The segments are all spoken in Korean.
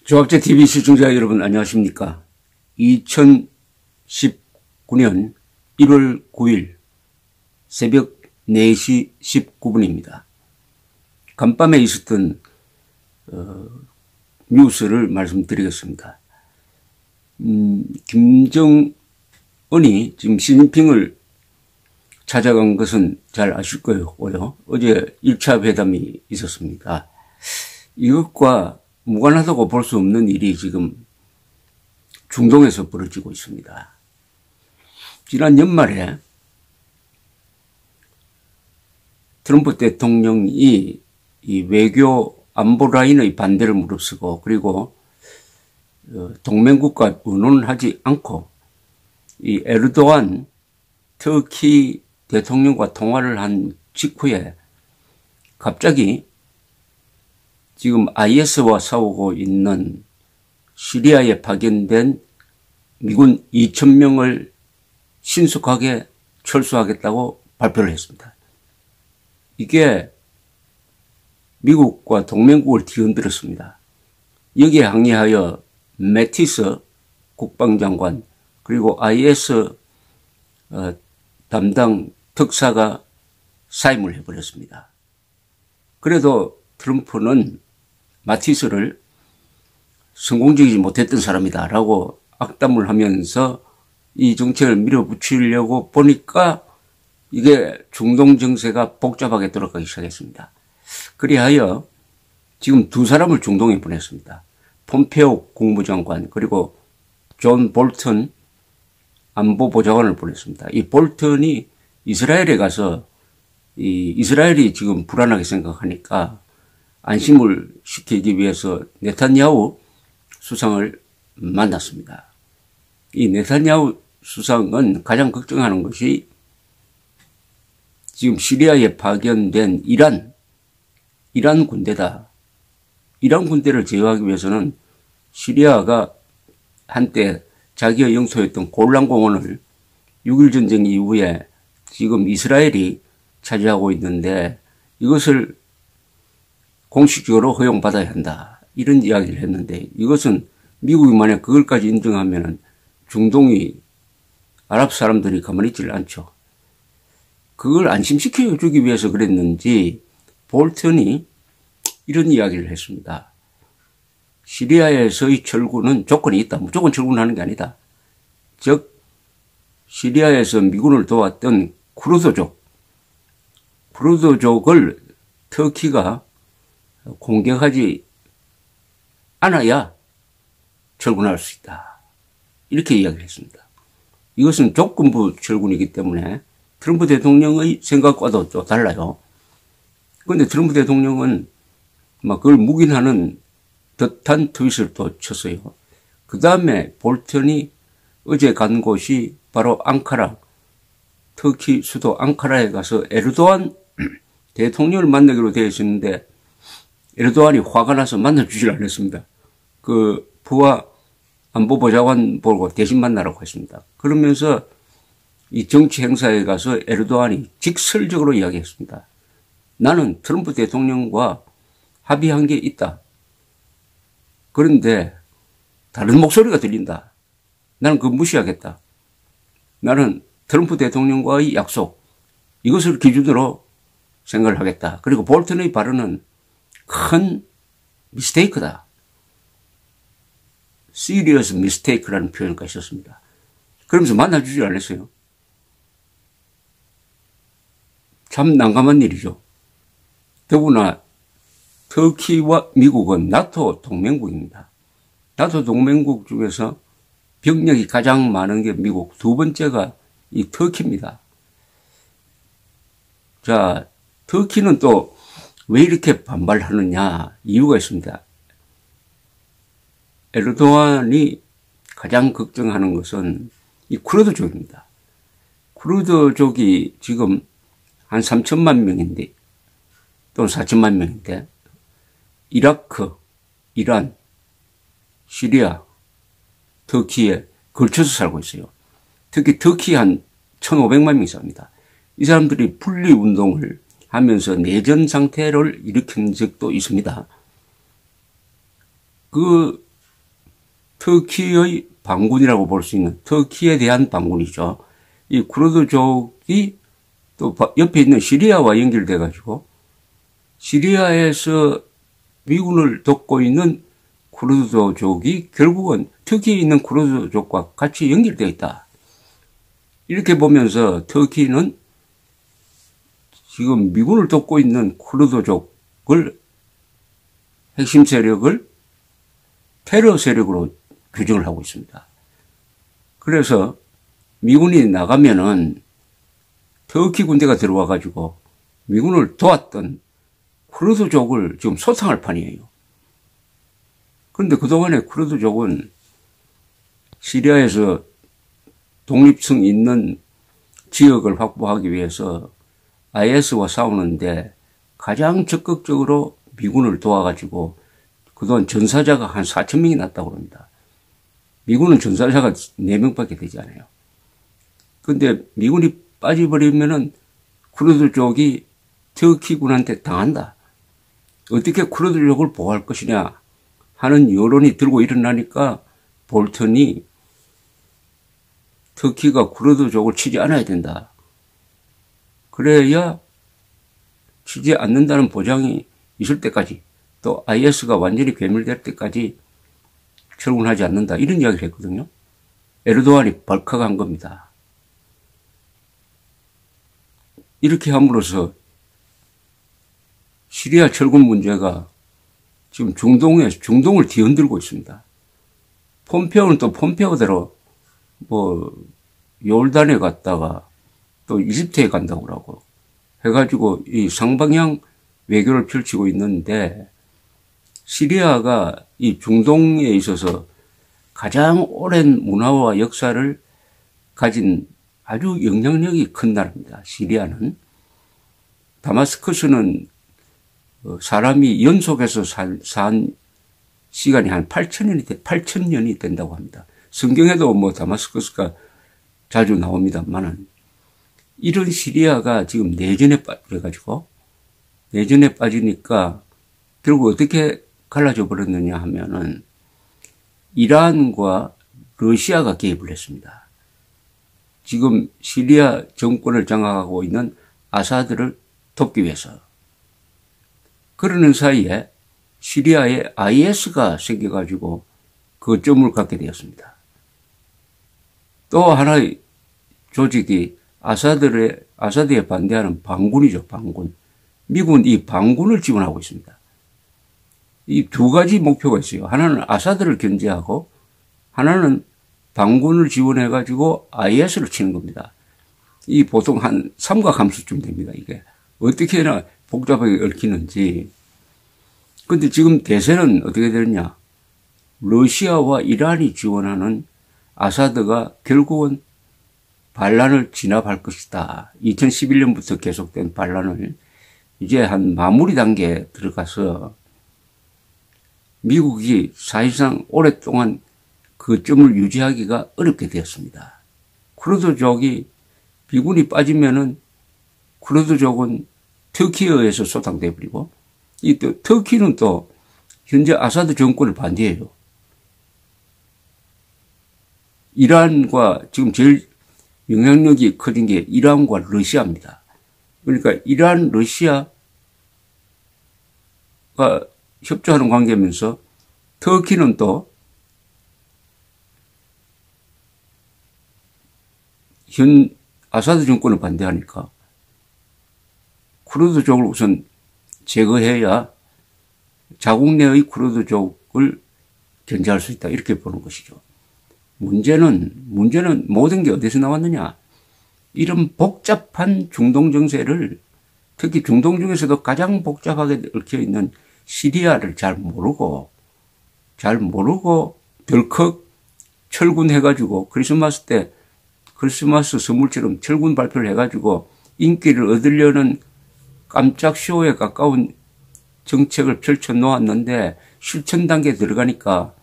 조합재 TV 시청자 여러분 안녕하십니까. 2019년 1월 9일 새벽 4시 19분입니다. 간밤에 있었던 뉴스를 말씀드리겠습니다. 김정은이 지금 시진핑을 찾아간 것은 잘 아실 거예요. 어제 1차 회담이 있었습니다. 이것과 무관하다고 볼 수 없는 일이 지금 중동에서 벌어지고 있습니다. 지난 연말에 트럼프 대통령이 이 외교 안보 라인의 반대를 무릅쓰고 그리고 동맹국과 의논하지 않고 이 에르도안 터키 대통령과 통화를 한 직후에 갑자기 지금 IS와 싸우고 있는 시리아에 파견된 미군 2,000명을 신속하게 철수하겠다고 발표를 했습니다. 이게 미국과 동맹국을 뒤흔들었습니다. 여기에 항의하여 매티스 국방장관 그리고 IS 담당 특사가 사임을 해버렸습니다. 그래도 트럼프는 마티스를 성공적이지 못했던 사람이다 라고 악담을 하면서 이 정책을 밀어붙이려고 보니까 이게 중동 정세가 복잡하게 돌아가기 시작했습니다. 그리하여 지금 두 사람을 중동에 보냈습니다. 폼페오 국무장관 그리고 존 볼턴 안보보좌관을 보냈습니다. 이 볼턴이 이스라엘에 가서 이스라엘이 지금 불안하게 생각하니까 안심을 시키기 위해서 네타냐후 수상을 만났습니다. 이 네타냐후 수상은 가장 걱정하는 것이 지금 시리아에 파견된 이란 군대다. 이란 군대를 제어하기 위해서는 시리아가 한때 자기의 영토였던 골란공원을 6.1 전쟁 이후에 지금 이스라엘이 차지하고 있는데 이것을 공식적으로 허용받아야 한다. 이런 이야기를 했는데 이것은 미국이 만약 그걸까지 인정하면 중동이 아랍 사람들이 가만히 있질 않죠. 그걸 안심시켜주기 위해서 그랬는지 볼턴이 이런 이야기를 했습니다. 시리아에서의 철군은 조건이 있다. 무조건 철군하는 게 아니다. 즉 시리아에서 미군을 도왔던 쿠르드족을 터키가 공격하지 않아야 철군할 수 있다. 이렇게 이야기를 했습니다. 이것은 조건부 철군이기 때문에 트럼프 대통령의 생각과도 또 달라요. 그런데 트럼프 대통령은 막 그걸 묵인하는 듯한 트윗을 또 쳤어요. 그 다음에 볼턴이 어제 간 곳이 바로 앙카라, 터키 수도 앙카라에 가서 에르도안 대통령을 만나기로 되어 있었는데 에르도안이 화가 나서 만나주질 않았습니다. 그 부하 안보보좌관 보고 대신 만나라고 했습니다. 그러면서 이 정치 행사에 가서 에르도안이 직설적으로 이야기했습니다. 나는 트럼프 대통령과 합의한 게 있다. 그런데 다른 목소리가 들린다. 나는 그거 무시하겠다. 나는 트럼프 대통령과의 약속 이것을 기준으로 생각을 하겠다. 그리고 볼턴의 발언은 큰 미스테이크다. serious mistake라는 표현까지 썼습니다. 그러면서 만나주지 않았어요. 참 난감한 일이죠. 더구나 터키와 미국은 나토 동맹국입니다. 나토 동맹국 중에서 병력이 가장 많은 게 미국, 두 번째가 이 터키입니다. 자, 터키는 또 왜 이렇게 반발하느냐 이유가 있습니다. 에르도안이 가장 걱정하는 것은 이 쿠르드족입니다. 쿠르드족이 지금 한 3천만 명인데 또는 4천만 명인데 이라크, 이란, 시리아, 터키에 걸쳐서 살고 있어요. 특히 터키 한 1,500만 명이 삽니다. 이 사람들이 분리운동을 하면서 내전 상태를 일으킨 적도 있습니다. 그 터키의 반군이라고 볼 수 있는 터키에 대한 반군이죠. 이 쿠르드족이 또 옆에 있는 시리아와 연결돼 가지고 시리아에서 미군을 돕고 있는 쿠르드족이 결국은 터키에 있는 쿠르드족과 같이 연결되어 있다. 이렇게 보면서 터키는 지금 미군을 돕고 있는 쿠르드족을 핵심 세력을 테러 세력으로 규정을 하고 있습니다. 그래서 미군이 나가면은 터키 군대가 들어와 가지고 미군을 도왔던 쿠르드족을 지금 소탕할 판이에요. 그런데 그동안에 쿠르드족은 시리아에서 독립성 있는 지역을 확보하기 위해서 IS와 싸우는데 가장 적극적으로 미군을 도와가지고 그동안 전사자가 한 4,000명이 났다고 합니다. 미군은 전사자가 4명밖에 되지 않아요. 근데 미군이 빠져버리면은 쿠르드족이 터키군한테 당한다. 어떻게 쿠르드족을 보호할 것이냐 하는 여론이 들고 일어나니까 볼턴이 터키가 쿠르드족을 치지 않아야 된다. 그래야 치지 않는다는 보장이 있을 때까지 또 IS가 완전히 괴멸될 때까지 철군하지 않는다. 이런 이야기를 했거든요. 에르도안이 발칵한 겁니다. 이렇게 함으로써 시리아 철군 문제가 지금 중동을 뒤흔들고 있습니다. 폼페오는 또 폼페오대로 요르단에 갔다가 또 이집트에 간다고 그러고 해가지고 이 상방향 외교를 펼치고 있는데 시리아가 이 중동에 있어서 가장 오랜 문화와 역사를 가진 아주 영향력이 큰 나라입니다. 시리아는. 다마스커스는 사람이 연속해서 산 시간이 한 8,000년이 된다고 합니다. 성경에도 다마스커스가 자주 나옵니다만은 이런 시리아가 지금 내전에 빠지니까 결국 어떻게 갈라져 버렸느냐 하면은 이란과 러시아가 개입을 했습니다. 지금 시리아 정권을 장악하고 있는 아사드를 돕기 위해서. 그러는 사이에 시리아에 IS가 생겨가지고 거점을 갖게 되었습니다. 또 하나의 조직이 아사드에 반대하는 반군이죠, 반군. 미국은 이 반군을 지원하고 있습니다. 이 두 가지 목표가 있어요. 하나는 아사드를 견제하고 하나는 반군을 지원해가지고 IS를 치는 겁니다. 이 보통 한 삼각함수쯤 됩니다, 이게. 어떻게나 복잡하게 얽히는지. 근데 지금 대세는 어떻게 되느냐. 러시아와 이란이 지원하는 아사드가 결국은 반란을 진압할 것이다. 2011년부터 계속된 반란을 이제 한 마무리 단계에 들어가서 미국이 사실상 오랫동안 그 점을 유지하기가 어렵게 되었습니다. 쿠르드족이 미군이 빠지면은 쿠르드족은 터키에 의해서 소탕돼 버리고 이 터키는 또 현재 아사드 정권을 반대해요. 이란과 지금 제일 영향력이 커진 게 이란과 러시아입니다. 그러니까 이란, 러시아가 협조하는 관계면서 터키는 또 현 아사드 정권을 반대하니까 쿠르드족을 우선 제거해야 자국 내의 쿠르드족을 견제할 수 있다. 이렇게 보는 것이죠. 문제는 모든 게 어디서 나왔느냐. 이런 복잡한 중동 정세를 특히 중동 중에서도 가장 복잡하게 얽혀 있는 시리아를 잘 모르고 덜컥 철군해가지고 크리스마스 선물처럼 철군 발표를 해가지고 인기를 얻으려는 깜짝 쇼에 가까운 정책을 펼쳐 놓았는데 실천 단계에 들어가니까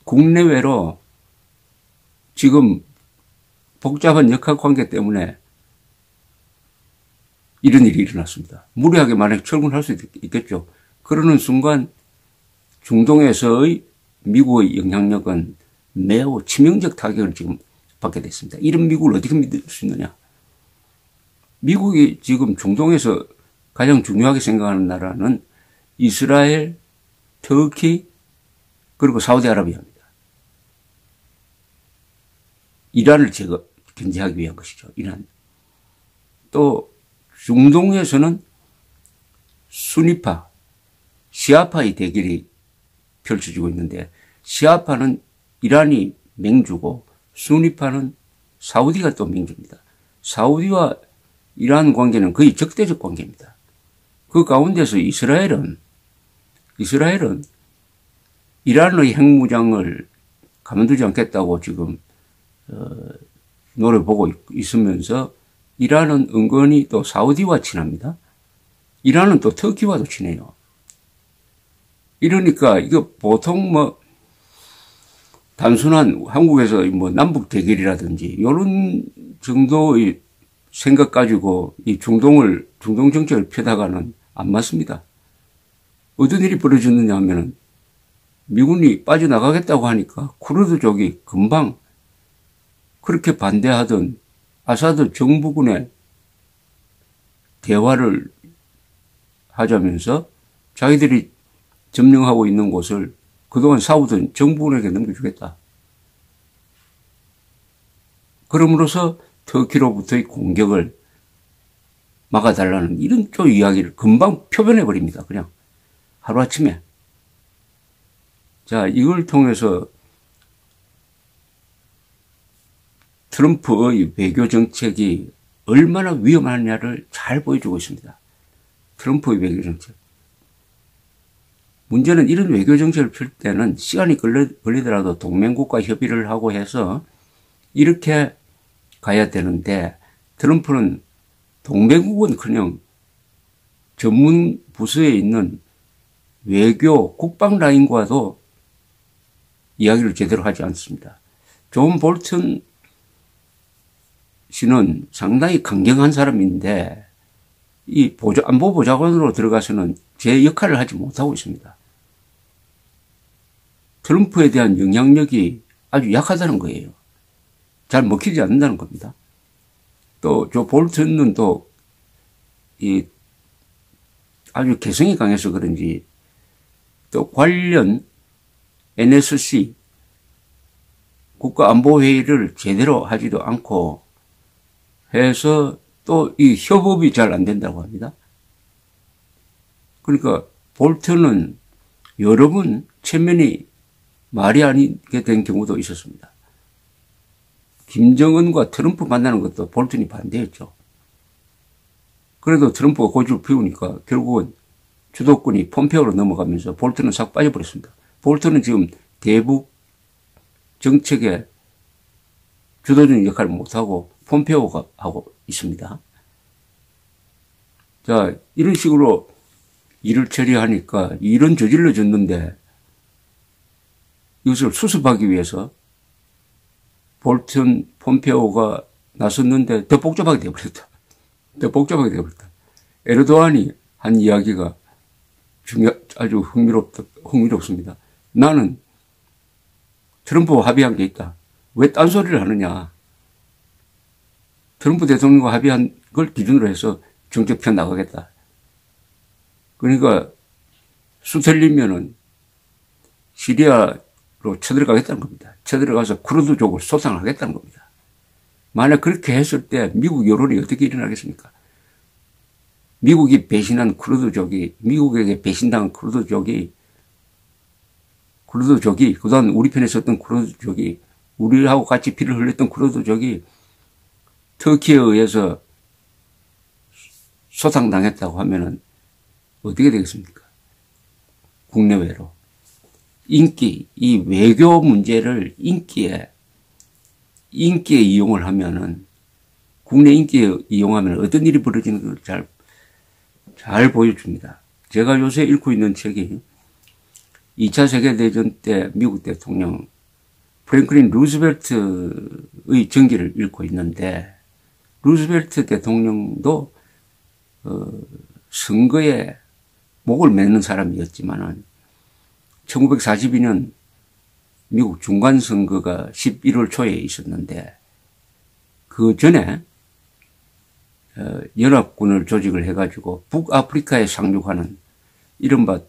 국내외로 지금 복잡한 역학관계 때문에 이런 일이 일어났습니다. 무리하게 만약 철군할 수 있겠죠. 그러는 순간 중동에서의 미국의 영향력은 매우 치명적 타격을 지금 받게 됐습니다. 이런 미국을 어떻게 믿을 수 있느냐. 미국이 지금 중동에서 가장 중요하게 생각하는 나라는 이스라엘, 터키, 그리고 사우디아라비아입니다. 이란을 견제하기 위한 것이죠. 이란. 또 중동에서는 수니파, 시아파의 대결이 펼쳐지고 있는데 시아파는 이란이 맹주고 수니파는 사우디가 또 맹주입니다. 사우디와 이란 관계는 거의 적대적 관계입니다. 그 가운데서 이스라엘은 이란의 핵무장을 가만두지 않겠다고 지금 노려보고 있으면서 이란은 은근히 또 사우디와 친합니다. 이란은 또 터키와도 친해요. 이러니까 이거 보통 뭐 단순한 한국에서 뭐 남북 대결이라든지 이런 정도의 생각 가지고 이 중동 정책을 펴다가는 안 맞습니다. 어떤 일이 벌어졌느냐 하면은 미군이 빠져나가겠다고 하니까 쿠르드족이 금방 그렇게 반대하던 아사드 정부군의 대화를 하자면서 자기들이 점령하고 있는 곳을 그동안 싸우던 정부군에게 넘겨주겠다. 그럼으로써 터키로부터의 공격을 막아달라는 이런 쪽 이야기를 금방 표변해버립니다. 그냥 하루아침에. 자, 이걸 통해서 트럼프의 외교 정책이 얼마나 위험하냐를 잘 보여주고 있습니다. 트럼프의 외교 정책. 문제는 이런 외교 정책을 펼 때는 시간이 걸리더라도 동맹국과 협의를 하고 해서 이렇게 가야 되는데 트럼프는 동맹국은커녕 전문 부서에 있는 외교 국방 라인과도 이야기를 제대로 하지 않습니다. 존 볼튼 씨는 상당히 강경한 사람인데 이 안보보좌관으로 들어가서는 제 역할을 하지 못하고 있습니다. 트럼프에 대한 영향력이 아주 약하다는 거예요. 잘 먹히지 않는다는 겁니다. 또 조 볼튼은 또 이 아주 개성이 강해서 그런지 또 관련 NSC 국가안보회의를 제대로 하지도 않고 해서 또 이 협업이 잘 안 된다고 합니다. 그러니까 볼턴은 여러 번 체면이 말이 아니게 된 경우도 있었습니다. 김정은과 트럼프 만나는 것도 볼턴이 반대했죠. 그래도 트럼프가 고집을 피우니까 결국은 주도권이 폼페오로 넘어가면서 볼턴은 싹 빠져버렸습니다. 볼턴은 지금 대북 정책에 주도적인 역할을 못하고 폼페오가 하고 있습니다. 자, 이런 식으로 일을 처리하니까 일은 저질러졌는데 이것을 수습하기 위해서 볼턴, 폼페오가 나섰는데 더 복잡하게 되어버렸다. 더 복잡하게 되어버렸다. 에르도안이 한 이야기가 아주 흥미롭습니다. 나는 트럼프와 합의한 게 있다. 왜 딴소리를 하느냐. 트럼프 대통령과 합의한 걸 기준으로 해서 정책 펴 나가겠다. 그러니까 수틀리면은 시리아로 쳐들어가겠다는 겁니다. 쳐들어가서 쿠르드족을 소탕하겠다는 겁니다. 만약 그렇게 했을 때 미국 여론이 어떻게 일어나겠습니까? 미국이 배신한 쿠르드족이, 미국에게 배신당한 쿠르드족이, 그동안 우리 편에 섰던 쿠르드족이, 우리하고 같이 피를 흘렸던 쿠르드족이 터키에 의해서 소탕당했다고 하면은 어떻게 되겠습니까? 국내외로. 이 외교 문제를 인기에 이용을 하면은, 국내 인기에 이용하면 어떤 일이 벌어지는 걸 잘 보여줍니다. 제가 요새 읽고 있는 책이 2차 세계대전 때 미국 대통령 프랭클린 루즈벨트의 전기를 읽고 있는데, 루즈벨트 대통령도 선거에 목을 매는 사람이었지만은 1942년 미국 중간선거가 11월 초에 있었는데 그 전에 연합군을 조직을 해가지고 북아프리카에 상륙하는 이른바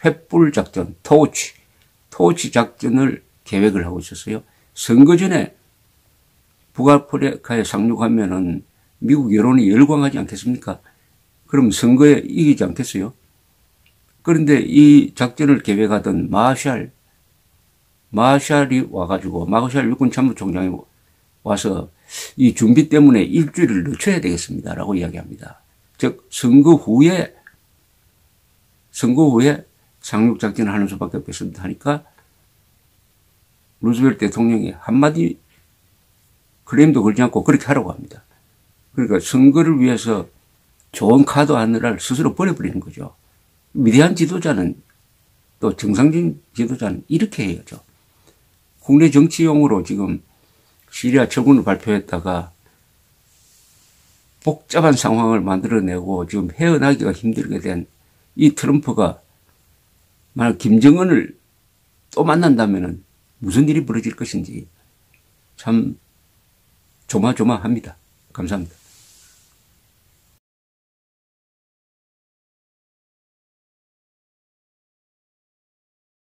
횃불 작전, 토치 작전을 계획을 하고 있었어요. 선거 전에 북아프리카에 상륙하면은 미국 여론이 열광하지 않겠습니까? 그럼 선거에 이기지 않겠어요? 그런데 이 작전을 계획하던 마샬이 와가지고, 마샬 육군 참모총장이 와서 이 준비 때문에 일주일을 늦춰야 되겠습니다. 라고 이야기합니다. 즉, 선거 후에 상륙작전을 하는 수밖에 없겠습니다. 하니까 루즈벨트 대통령이 한마디 클레임도 걸지 않고 그렇게 하라고 합니다. 그러니까 선거를 위해서 좋은 카드 하나를 스스로 버려버리는 거죠. 위대한 지도자는 또 정상적인 지도자는 이렇게 해야죠. 국내 정치용으로 지금 시리아 처분을 발표했다가 복잡한 상황을 만들어내고 지금 헤어나기가 힘들게 된 이 트럼프가 만약 김정은을 또 만난다면은 무슨 일이 벌어질 것인지 참 조마조마합니다. 감사합니다.